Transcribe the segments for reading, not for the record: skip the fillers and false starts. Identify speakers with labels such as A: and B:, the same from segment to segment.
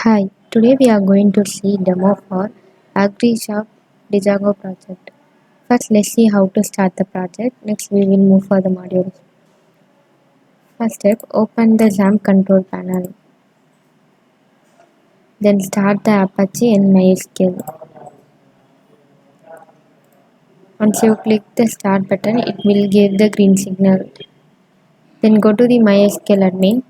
A: Hi, today we are going to see demo for Agri shop Django project. First, let's see how to start the project. Next, we will move for the modules. First step, open the XAMPP control panel. Then start the Apache and MySQL. Once you click the start button, it will give the green signal. Then go to the MySQL admin.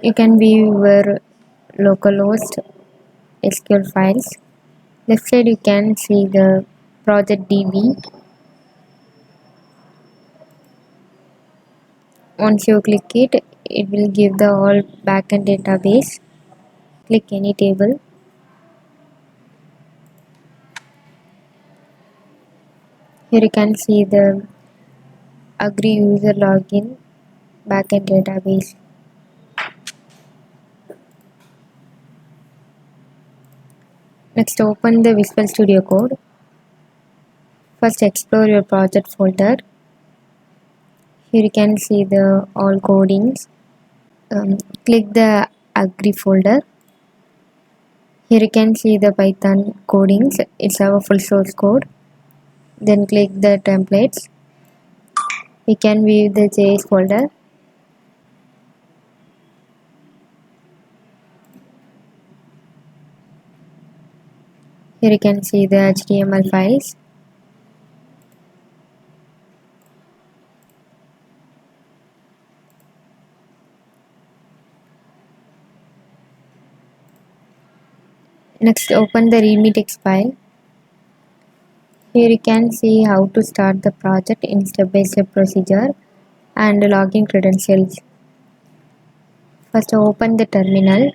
A: You can view your localhost SQL files. Left side you can see the project DB. Once you click it, it will give the all backend database. Click any table. Here you can see the Agri user login backend database. Next, open the Visual Studio Code. First, explore your project folder. Here you can see the all codings. Click the Agri folder. Here you can see the Python codings. It's our full source code. Then click the templates. We can view the JS folder. Here you can see the HTML files. Next, open the readme text file. Here you can see how to start the project in step-by-step procedure and login credentials. First, open the terminal.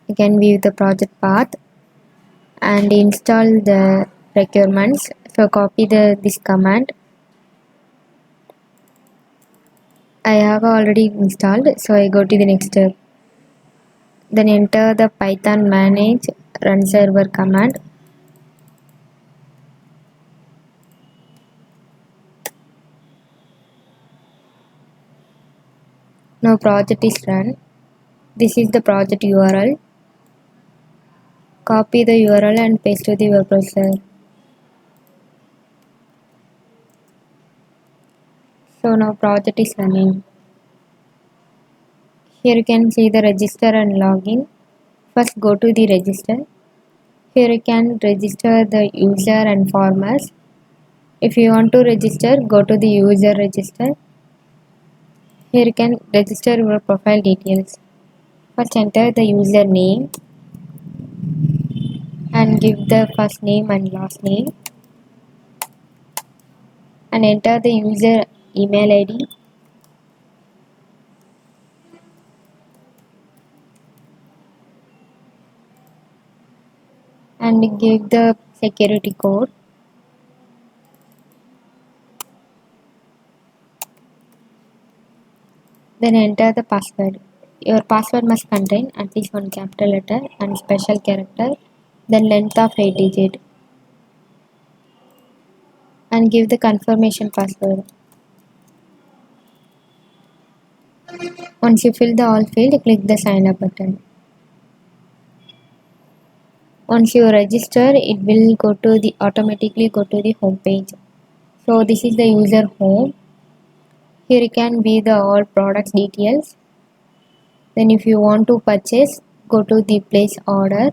A: You can view the project path and install the requirements. So copy this command. I have already installed, so I go to the next step. Then enter the Python manage run server command. Now project is run. This is the project URL. Copy the URL and paste to the web browser. So now project is running. Here you can see the register and login. First go to the register. Here you can register the user and farmers. If you want to register, go to the user register. Here you can register your profile details. First enter the user name and give the first name and last name. And enter the user email ID. And give the security code. Then enter the password. Your password must contain at least one capital letter and special character, then length of 8 digits. And give the confirmation password. Once you fill the all field, click the sign up button. Once you register, it will automatically go to the home page. So this is the user home. Here you can view the all products details. Then if you want to purchase, go to the place order.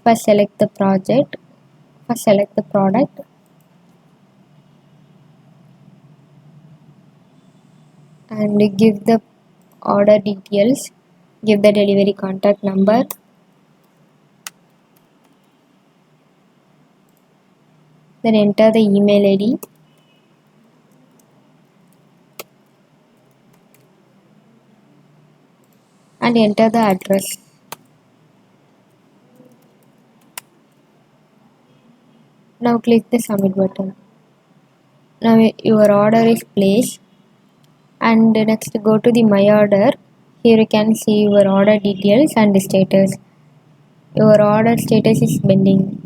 A: First select the product and give the order details. Give the delivery contact number. Then enter the email ID. And enter the address. Now click the submit button. Now your order is placed. And next go to the my order. Here you can see your order details and the status. Your order status is pending.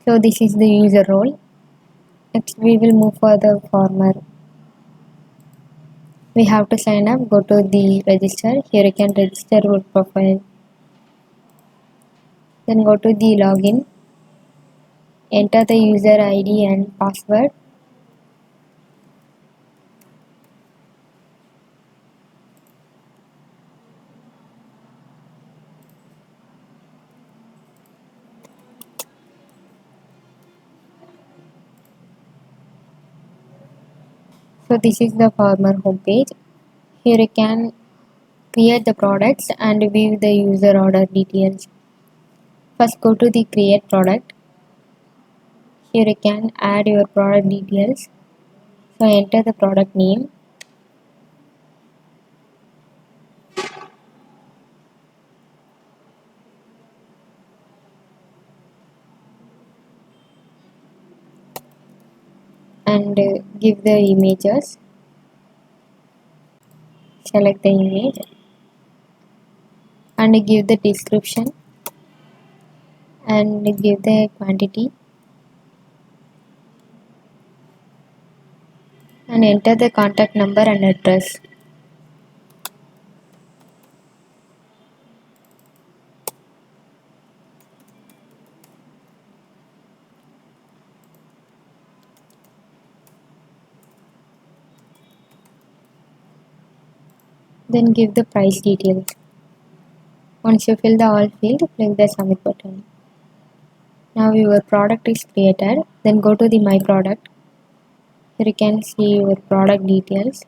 A: So this is the user role. Next we will move for the farmer. We have to sign up. Go to the register. Here you can register your profile. Then go to the login. Enter the user ID and password. So this is the farmer homepage. Here you can create the products and view the user order details. First go to the create product. Here you can add your product details. So enter the product name. And give the images. Select the image and give the description and give the quantity and enter the contact number and address. Then give the price details. Once you fill the all field, click the submit button. Now your product is created. Then go to the my product. Here you can see your product details.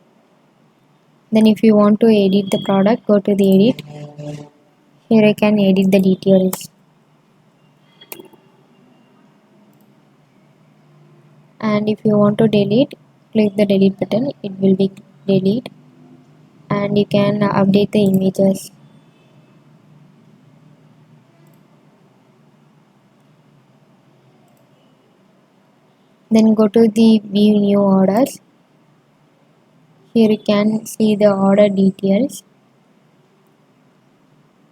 A: Then if you want to edit the product, go to the edit. Here I can edit the details. And if you want to delete, click the delete button. It will be delete. And you can update the images. Then go to the view new orders. Here you can see the order details.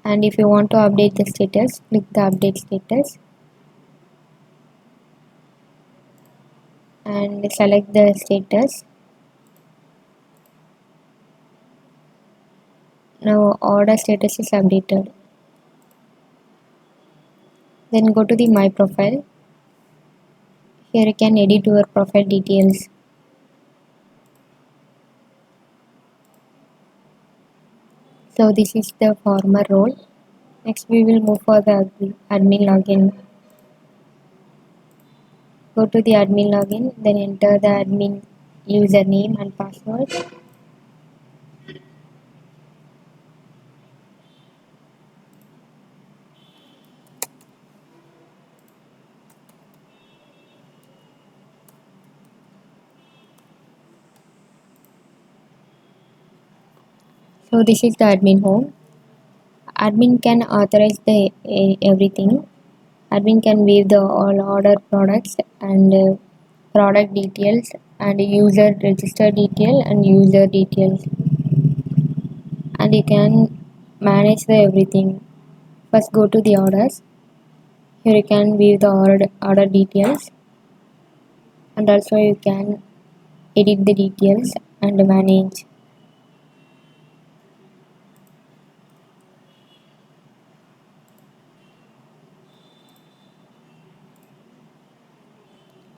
A: And if you want to update the status, click the update status and select the status. Now order status is updated. Then go to the my profile. Here you can edit your profile details. So this is the farmer role. Next we will move for the admin login. Go to the admin login, then enter the admin username and password. So this is the admin home. Admin can authorize the everything. Admin can view the all order products and product details and user register detail and user details. And you can manage the everything. First go to the orders. Here you can view the order details and also you can edit the details and manage.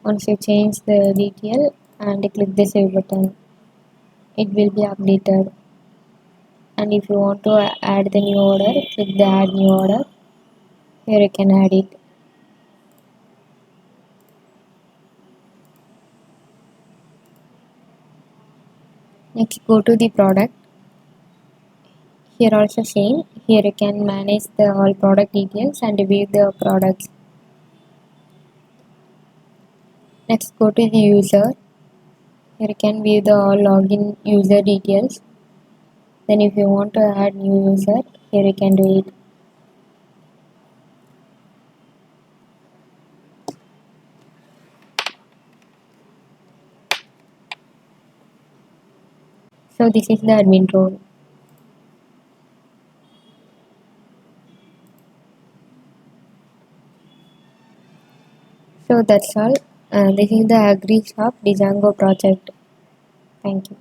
A: Once you change the detail and click the save button, it will be updated. And if you want to add the new order, click the add new order. Here you can add it. Next go to the product. Here also same. Here you can manage the all product details and view the products. Next go to the user. Here you can view the all login user details. Then if you want to add new user, here you can do it. So this is the admin role. So that's all. This is the Agri shop Django project. Thank you.